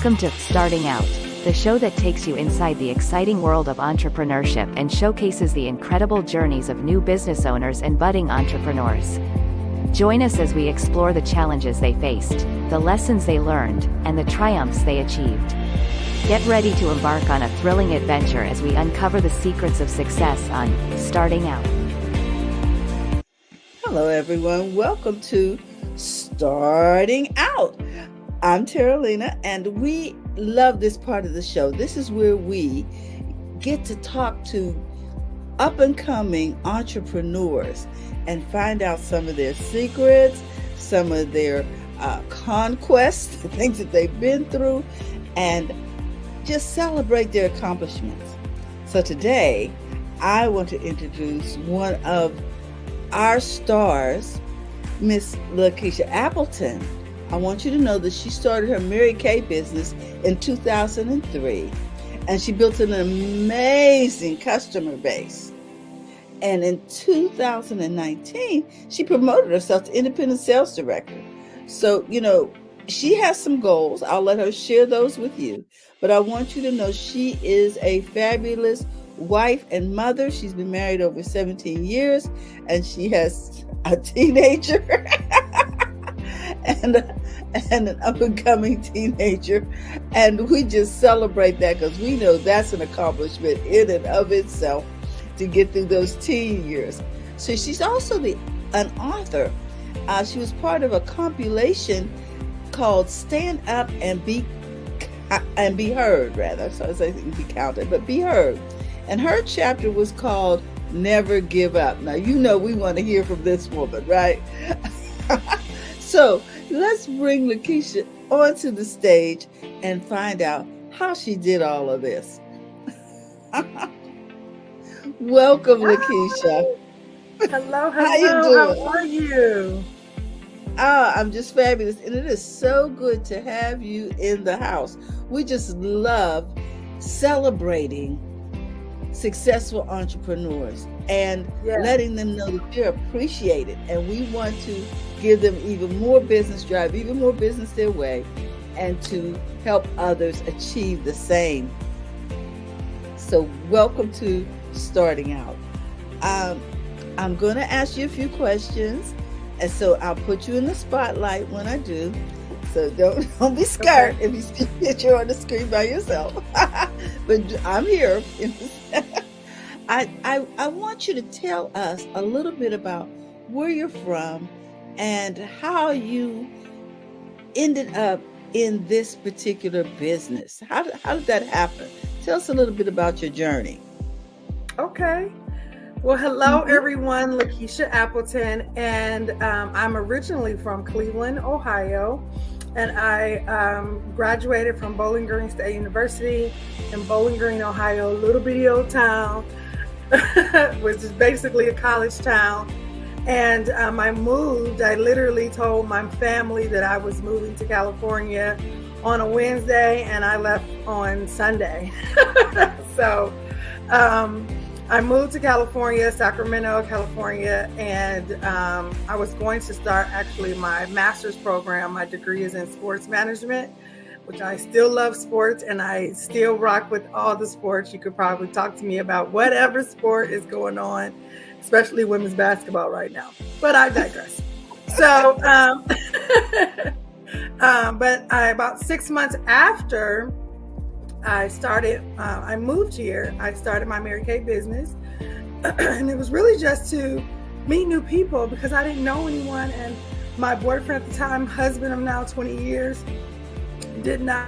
Welcome to Starting Out, the show that takes you inside the exciting world of entrepreneurship and showcases the incredible journeys of new business owners and budding entrepreneurs. Join us as we explore the challenges they faced, the lessons they learned, and the triumphs they achieved. Get ready to embark on a thrilling adventure as we uncover the secrets of success on Starting Out. Hello, everyone. Welcome to Starting Out. I'm Terralina, and we love this part of the show. This is where we get to talk to up-and-coming entrepreneurs and find out some of their secrets, some of their conquests, the things that they've been through, and just celebrate their accomplishments. So today, I want to introduce one of our stars, Miss Lakeisha Appleton. I want you to know that she started her Mary Kay business in 2003, and she built an amazing customer base. And in 2019, she promoted herself to independent sales director. So, she has some goals. I'll let her share those with you. But I want you to know she is a fabulous wife and mother. She's been married over 17 years, and she has a teenager and an up-and-coming teenager. And we just celebrate that because we know that's an accomplishment in and of itself to get through those teen years. So she's also an author. She was part of a compilation called Stand Up and Be Heard, rather. So I say be counted, but be heard. And her chapter was called Never Give Up. Now, we want to hear from this woman, right? So let's bring Lakeisha onto the stage and find out how she did all of this. Welcome, Lakeisha. Hello. How you doing? How are you? I'm just fabulous. And it is so good to have you in the house. We just love celebrating successful entrepreneurs and letting them know that they're appreciated. And we want to give them even more business, drive even more business their way, and to help others achieve the same. So welcome to Starting Out. I'm going to ask you a few questions, and so I'll put you in the spotlight when I do. So don't be scared if you see that you're on the screen by yourself. But I'm here. I want you to tell us a little bit about where you're from and how you ended up in this particular business. How did that happen? Tell us a little bit about your journey. Okay. Well, hello, everyone. Lakeisha Appleton, and I'm originally from Cleveland, Ohio, and I graduated from Bowling Green State University in Bowling Green, Ohio, a little bitty old town, which is basically a college town. And I moved. I literally told my family that I was moving to California on a Wednesday, and I left on Sunday. So I moved to California, Sacramento, California, and I was going to start actually my master's program. My degree is in sports management, which I still love sports, and I still rock with all the sports. You could probably talk to me about whatever sport is going on, especially women's basketball right now. But I digress. So, but about 6 months after I moved here, I started my Mary Kay business. And it was really just to meet new people because I didn't know anyone. And my boyfriend at the time, husband of now 20 years, did not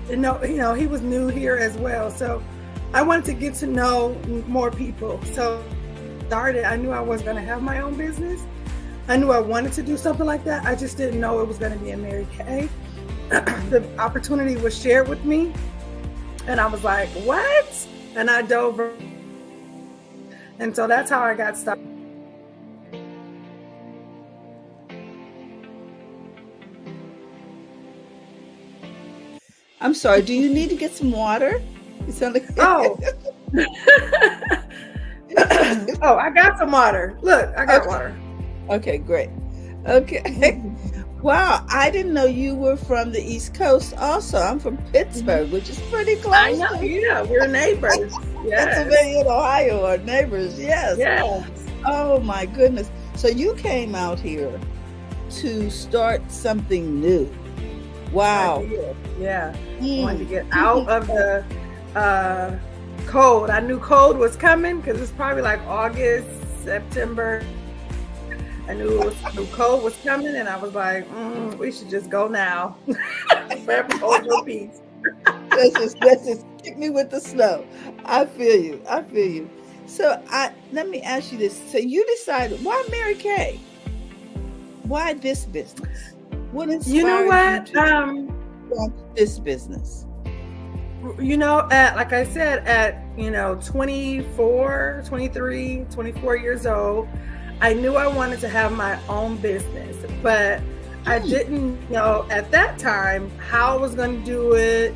know, he was new here as well. So I wanted to get to know more people. So I knew I was going to have my own business. I knew I wanted to do something like that. I just didn't know it was going to be in Mary Kay. The opportunity was shared with me, and I was like, what? And I dove in. And so that's how I got started. I'm sorry, do you need to get some water? You sound like Oh, I got some water. Look, I got water. Okay, great. Okay. Wow, I didn't know you were from the East Coast also. I'm from Pittsburgh, which is pretty close. I know, yeah, we're neighbors. Yes. Pennsylvania and Ohio are neighbors, yes. Yes. Oh my goodness. So you came out here to start something new. Wow. Yeah. I wanted to get out of the cold. I knew cold was coming because it's probably like August, September. I knew cold was coming, and I was like, we should just go now. Forever hold your peace. Let's just kick me with the snow. I feel you. So let me ask you this. So you decided, why Mary Kay? Why this business? What inspired you know what? you to launch this business? Like I said, at 24, 23, 24 years old, I knew I wanted to have my own business, but I didn't know at that time how I was going to do it,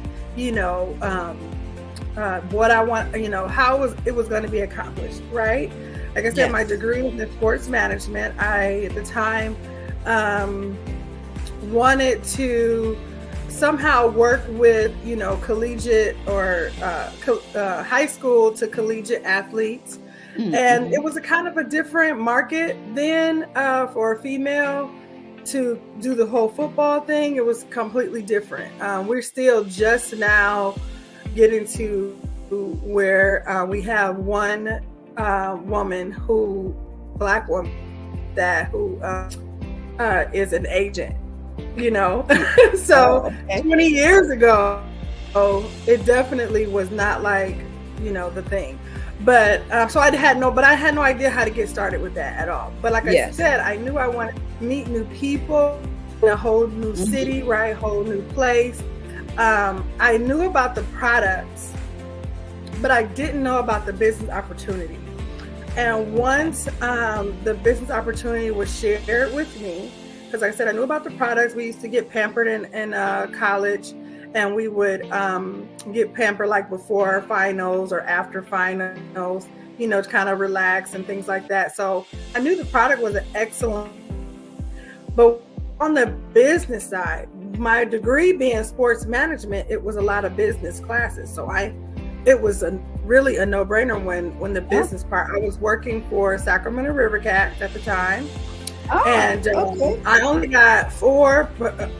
what I want, how it was going to be accomplished, right? Like I said, Yes. my degree was in sports management. I, at the time, wanted to somehow work with, collegiate or high school to collegiate athletes. And it was a kind of a different market then for a female to do the whole football thing. It was completely different. We're still just now getting to where we have one Black woman who is an agent, So 20 years ago, it definitely was not like, the thing. But so I had no idea how to get started with that at all. But like I said, I knew I wanted to meet new people in a whole new city, right? Whole new place. I knew about the products, but I didn't know about the business opportunity. And once the business opportunity was shared with me, because like I said, I knew about the products. We used to get pampered in college. And we would get pampered like before finals or after finals, to kind of relax and things like that. So I knew the product was excellent. But on the business side, my degree being sports management, it was a lot of business classes. So it was really a no-brainer when the business part. I was working for Sacramento River Cats at the time. And I only got 4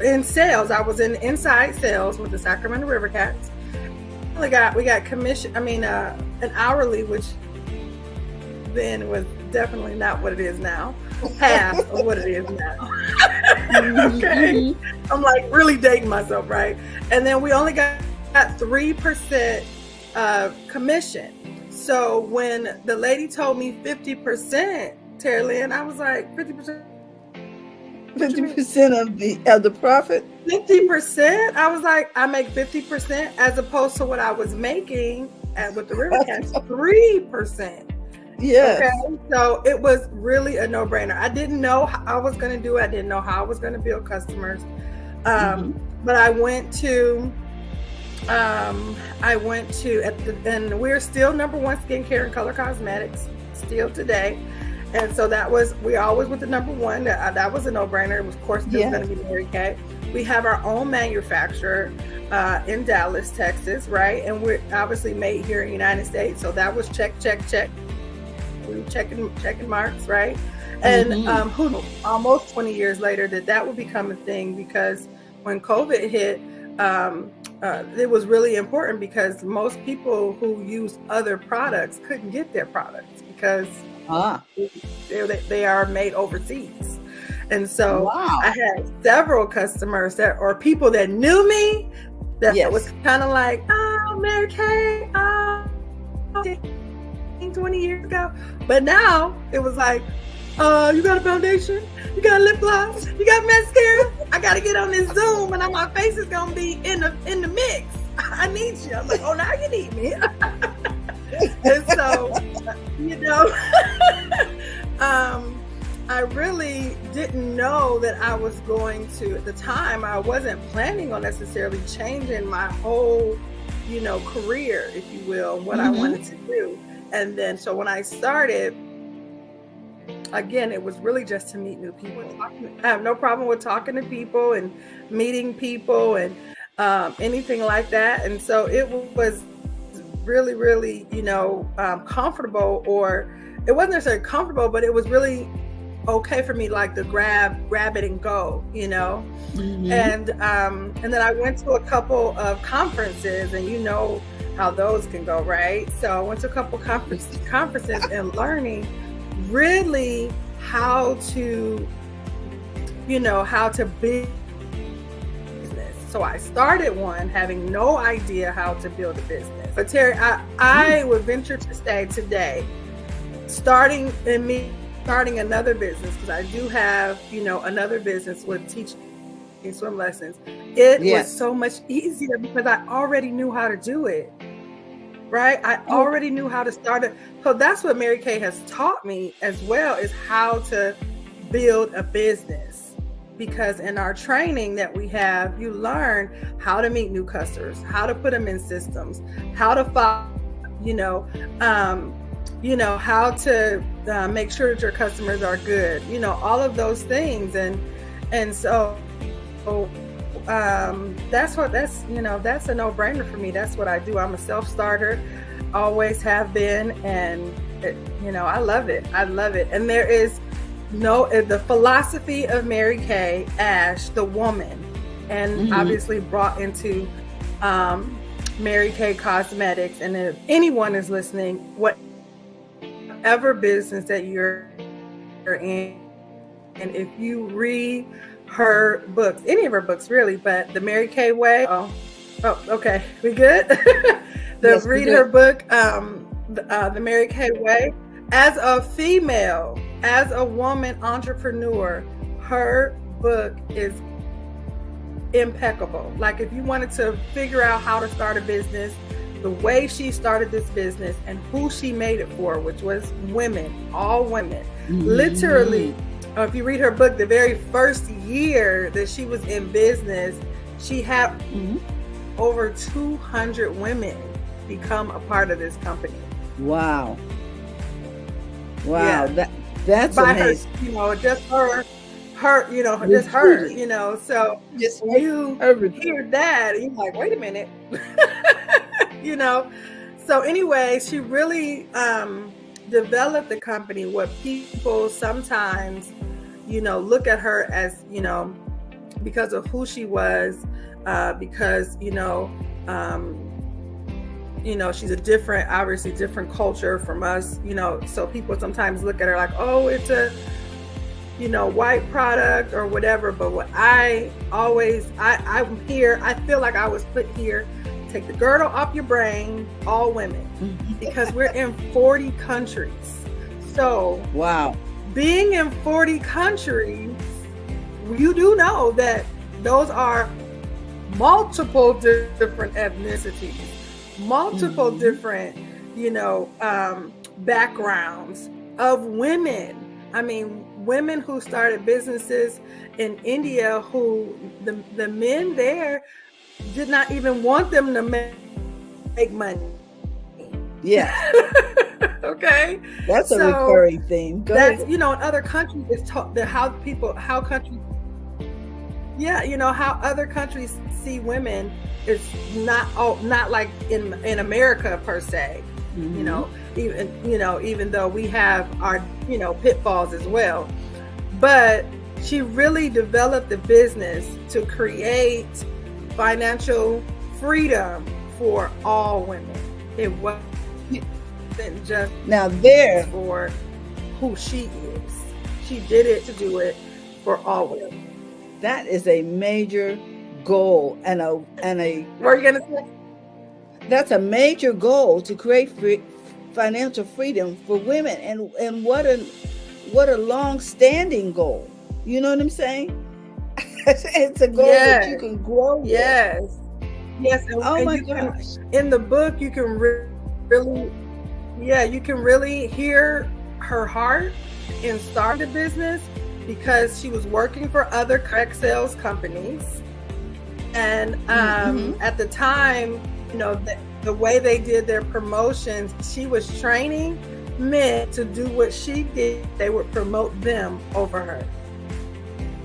in sales. I was in inside sales with the Sacramento River Cats. We got commission. An hourly, which then was definitely not what it is now. Half of what it is now. Okay, I'm like really dating myself, right? And then we only got 3% commission. So when the lady told me 50%. Terry Lynn, I was like 50%. 50% of the profit. 50%. I was like, I make 50% as opposed to what I was making with the River Cats, 3%. Yes. Okay. So it was really a no-brainer. I didn't know how I was going to do it. I didn't know how I was going to build customers. But I went to and we're still number 1 skincare and color cosmetics still today. And so we always went to number 1. That was a no-brainer. It was, of course, still going to be Mary Kay. We have our own manufacturer in Dallas, Texas, right? And we're obviously made here in the United States. So that was check. We were checking marks, right? And who knew, almost 20 years later that would become a thing, because when COVID hit, it was really important because most people who use other products couldn't get their products because they are made overseas. And so I had several customers or people that knew me that was kind of like, oh, Mary Kay, 20 years ago. But now it was like, you got a foundation? You got lip gloss? You got mascara? I got to get on this Zoom and my face is going to be in the mix. I need you. I'm like, oh, now you need me. And so, I really didn't know that I was going to, at the time, I wasn't planning on necessarily changing my whole, career, if you will, what I wanted to do. And then, so when I started, again, it was really just to meet new people. I have no problem with talking to people and meeting people and anything like that. And so it was really, really, comfortable, or it wasn't necessarily comfortable, but it was really okay for me, like to grab it and go, Mm-hmm. And then I went to a couple of conferences, and how those can go, right? So I went to a couple conferences and learning really how to build business. So I started one having no idea how to build a business. But Terry, I would venture to say today, starting another business, because I do have, another business with teaching swim lessons. It was so much easier because I already knew how to do it. Right? I already knew how to start it. So that's what Mary Kay has taught me as well, is how to build a business. Because in our training that we have, you learn how to meet new customers, how to put them in systems, how to follow, how to make sure that your customers are good, all of those things. And so that's a no-brainer for me. That's what I do. I'm a self-starter, always have been, and I love it. And there is the philosophy of Mary Kay, Ash, the woman, and obviously brought into Mary Kay Cosmetics. And if anyone is listening, whatever business that you're in, and if you read her books, any of her books really, but the Mary Kay Way. Oh, okay, we good? Read her book, the Mary Kay Way. As a female, as a woman entrepreneur, her book is impeccable. Like, if you wanted to figure out how to start a business, the way she started this business and who she made it for, which was women, all women, literally. If you read her book, the very first year that she was in business, she had over 200 women become a part of this company. Wow. Yeah. That's by amazing. Her, just her, just her, so Just you hear that, and you're like, wait a minute, So anyway, she really developed the company. What people sometimes, look at her as, because of who she was, because, she's obviously different culture from us, so people sometimes look at her like, oh, it's a, white product or whatever. But what I'm here, I feel like I was put here, take the girdle off your brain, all women, because we're in 40 countries. So wow, being in 40 countries, you do know that those are multiple different ethnicities, multiple different, backgrounds of women. I mean, women who started businesses in India, who the men there did not even want them to make money. Yeah. Okay. That's a recurring theme. That's, in other countries, it's how countries, how other countries see women is not like in America per se, even though we have our, pitfalls as well. But she really developed the business to create financial freedom for all women. It wasn't just for who she is. She did it to do it for all women. That is a major goal and a. What are you gonna say? That's a major goal, to create financial freedom for women, and what a long-standing goal. You know what I'm saying? It's a goal that you can grow with. Yes. Oh my gosh! In the book, you can really hear her heart in starting the business, because she was working for other direct sales companies, and at the time, the way they did their promotions, she was training men to do what she did, they would promote them over her.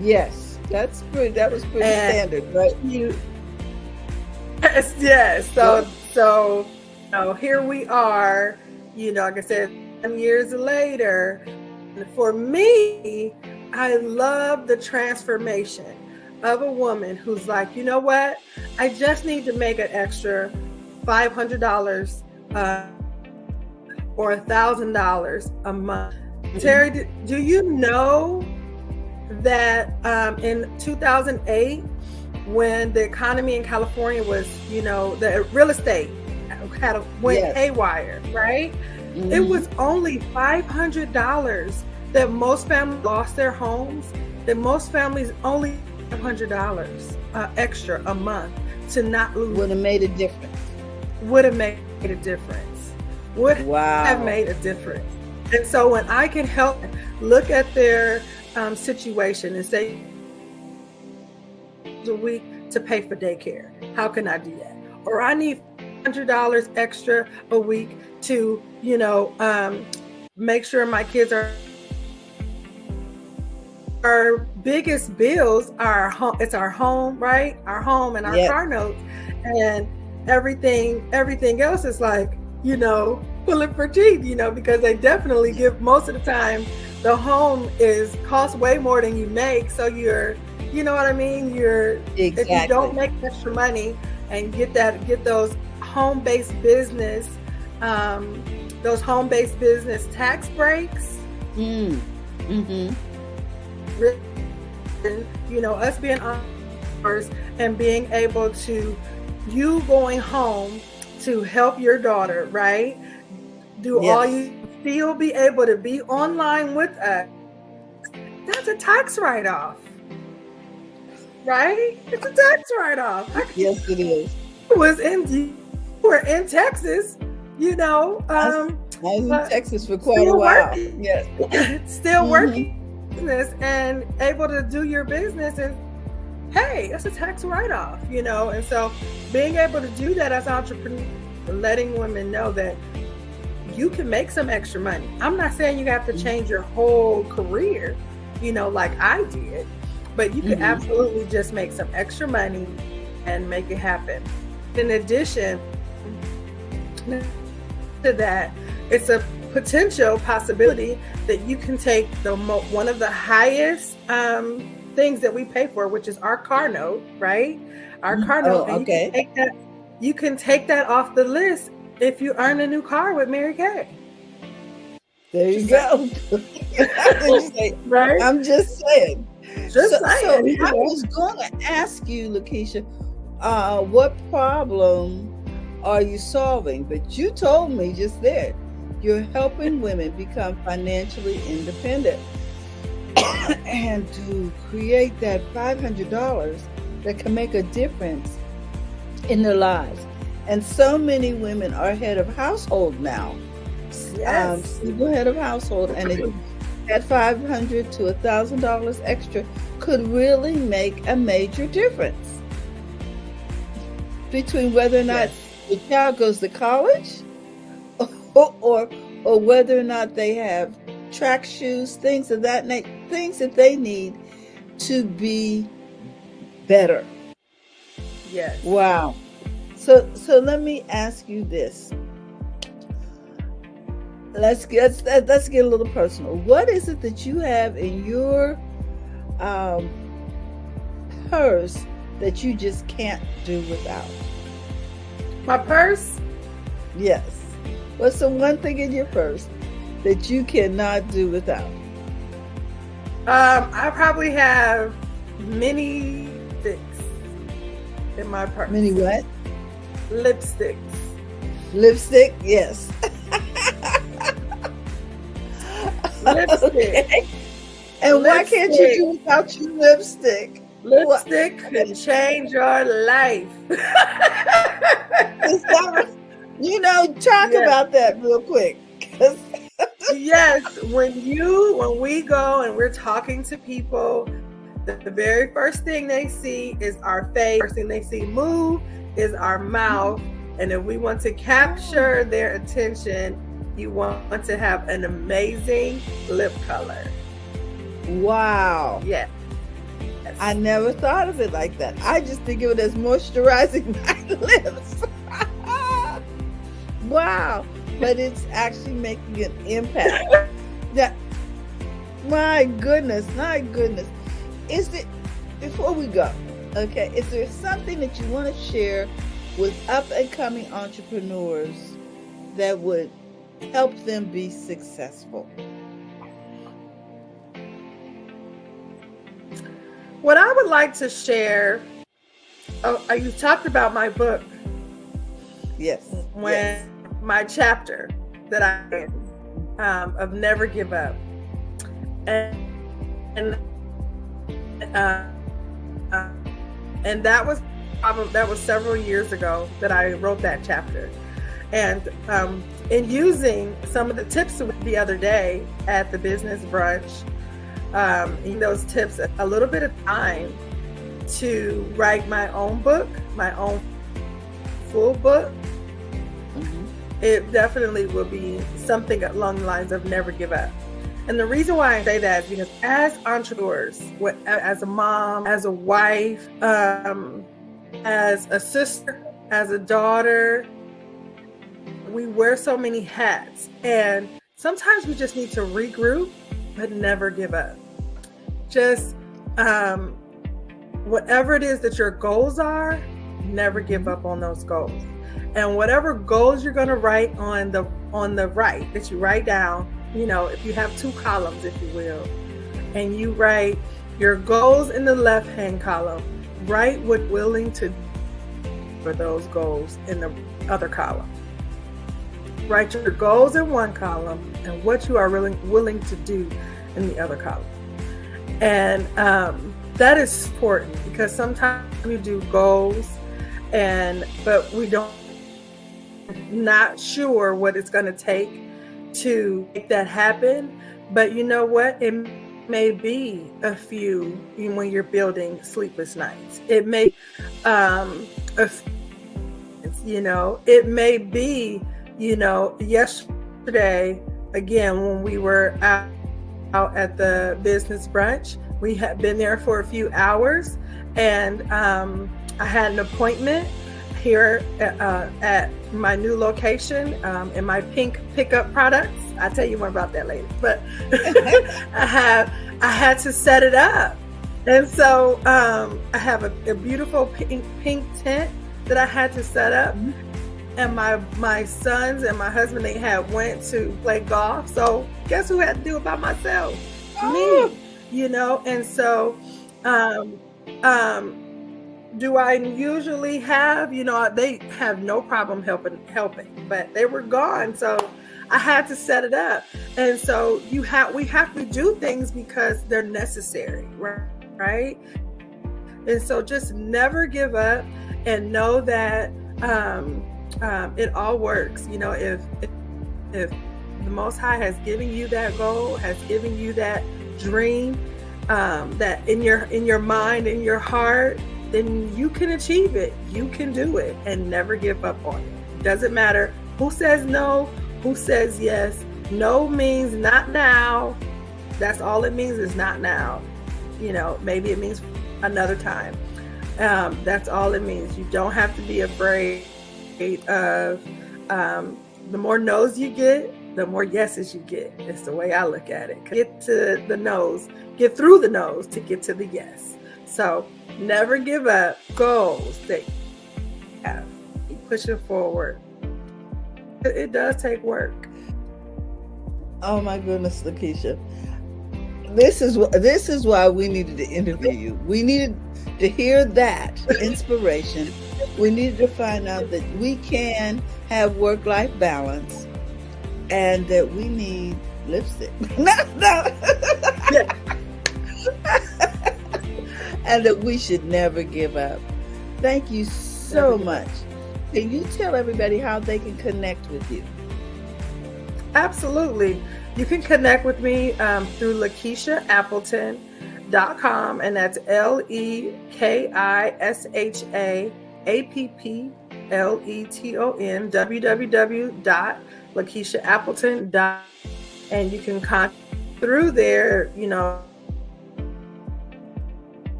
Yes, that was pretty standard, right? Yes. So here we are, like I said, 10 years later. And for me, I love the transformation of a woman who's like, you know what? I just need to make an extra $500 or $1,000 a month. Terry, do you know that in 2008, when the economy in California was, the real estate went haywire, right? Mm-hmm. It was only $500 that most families lost their homes, that most families only $500 extra a month to not lose. Would have made a difference. Would have made a difference. Would have made a difference. And so when I can help look at their situation and say, a week to pay for daycare, how can I do that? Or I need $100 extra a week to, make sure my kids are. Our biggest bills are home. It's our home, right? Our home and our car notes, and everything else is like, pulling for teeth, because they definitely give most of the time. The home costs way more than you make, so you're, you know what I mean? If you don't make extra money and get those home-based business, tax breaks. Mm-hmm. Us being entrepreneurs and being able to, you going home to help your daughter, right? All you still be able to be online with us. That's a tax write-off, right? It's a tax write-off. Yes, it is. We're in Texas, I was in Texas for quite a while. Yes, still working business and able to do your business, and hey, it's a tax write-off, and so being able to do that as entrepreneurs, letting women know that you can make some extra money. I'm not saying you have to change your whole career, like I did, but you can absolutely just make some extra money and make it happen. In addition to that, it's a potential possibility that you can take one of the highest things that we pay for, which is our car note, right? Our car note. And you can take that off the list if you earn a new car with Mary Kay. There you go. Right? I'm just saying. So I was going to ask you, Lakeisha, what problem are you solving? But you told me just there, you're helping women become financially independent and to create that $500 that can make a difference in their lives. And so many women are head of household now. Single head of household, and that $500 to $1,000 extra could really make a major difference between whether or not the child goes to college or whether or not they have track shoes, things of that nature, things that they need to be better. Yes. Wow. So let me ask you this. Let's get a little personal. What is it that you have in your purse that you just can't do without? My purse? Yes. What's the one thing in your purse that you cannot do without? I probably have mini sticks in my purse. Mini what? Lipsticks. Lipstick? Yes. Lipstick. Okay. And why can't you do without your lipstick? Lipstick can change your life. Talk about that real quick. Yes, when we go and we're talking to people, the very first thing they see is our face. First thing they see move is our mouth. And if we want to capture their attention, you want to have an amazing lip color. Wow. Yeah. I never thought of it like that. I just think of it as moisturizing my lips. Wow. But it's actually making an impact. My goodness. Is it, before we go, okay, is there something that you want to share with up and coming entrepreneurs that would help them be successful? What I would like to share, you talked about my book. Yes. When my chapter that I of Never Give Up. And that was several years ago that I wrote that chapter. And in using some of the tips the other day at the business brunch, in those tips, a little bit of time to write my own book, my own full book. It definitely will be something along the lines of never give up. And the reason why I say that is because as entrepreneurs, as a mom, as a wife, as a sister, as a daughter, we wear so many hats. And sometimes we just need to regroup, but never give up. Just whatever it is that your goals are, never give up on those goals. And whatever goals you're going to write on the right, that you write down, if you have 2 columns, if you will, and you write your goals in the left-hand column, write what you're willing to do for those goals in the other column. Write your goals in one column and what you are really willing to do in the other column. And that is important because sometimes we do goals but we don't, not sure what it's going to take to make that happen. But you know what? It may be a few when you're building sleepless nights. It may, it may be, yesterday, again, when we were out at the business brunch, we had been there for a few hours, and I had an appointment here at my new location in my pink pickup products. I'll tell you more about that later. But I had to set it up, and so I have a beautiful pink tent that I had to set up. And my sons and my husband, they had went to play golf. So guess who had to do it by myself? Me. And so do I usually have, they have no problem helping, but they were gone. So I had to set it up. And so we have to do things because they're necessary, right? And so just never give up and know that it all works. If the Most High has given you that goal, has given you that dream, that in your mind, in your heart, then you can achieve it. You can do it, and never give up on it. Doesn't matter who says no, who says yes. No means not now. That's all it means, is not now. Maybe it means another time. That's all it means. You don't have to be afraid of the more no's you get, the more yeses you get. It's the way I look at it. Get to the no's, get through the no's to get to the yes. So never give up goals that you have. Keep pushing forward. It does take work. Oh my goodness, Lakeisha. This is why we needed to interview you. We needed to hear that inspiration. We needed to find out that we can have work-life balance and that we need lipstick. No. And that we should never give up. Thank you so much. Can you tell everybody how they can connect with you? Absolutely. You can connect with me through LakeishaAppleton.com, and that's LeKishaAppleton.com. LETON, www.LakeishaAppleton.com. And you can contact through there, and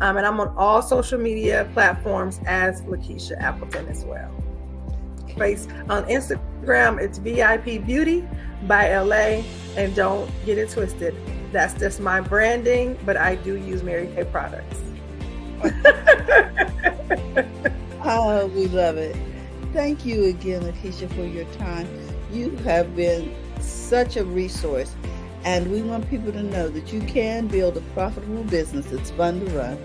I'm on all social media platforms as Lakeisha Appleton as well. On Instagram, it's VIP Beauty by LA, and don't get it twisted. That's just my branding, but I do use Mary Kay products. Oh, we love it. Thank you again, Lakeisha, for your time. You have been such a resource, and we want people to know that you can build a profitable business that's fun to run.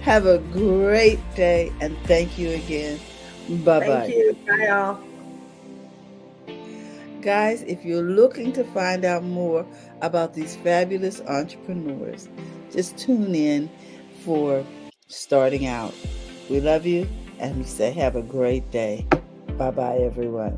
Have a great day, and thank you again. Bye-bye. Thank you. Bye, y'all. Guys, if you're looking to find out more about these fabulous entrepreneurs, just tune in for Starting Out. We love you, and we say have a great day. Bye-bye, everyone.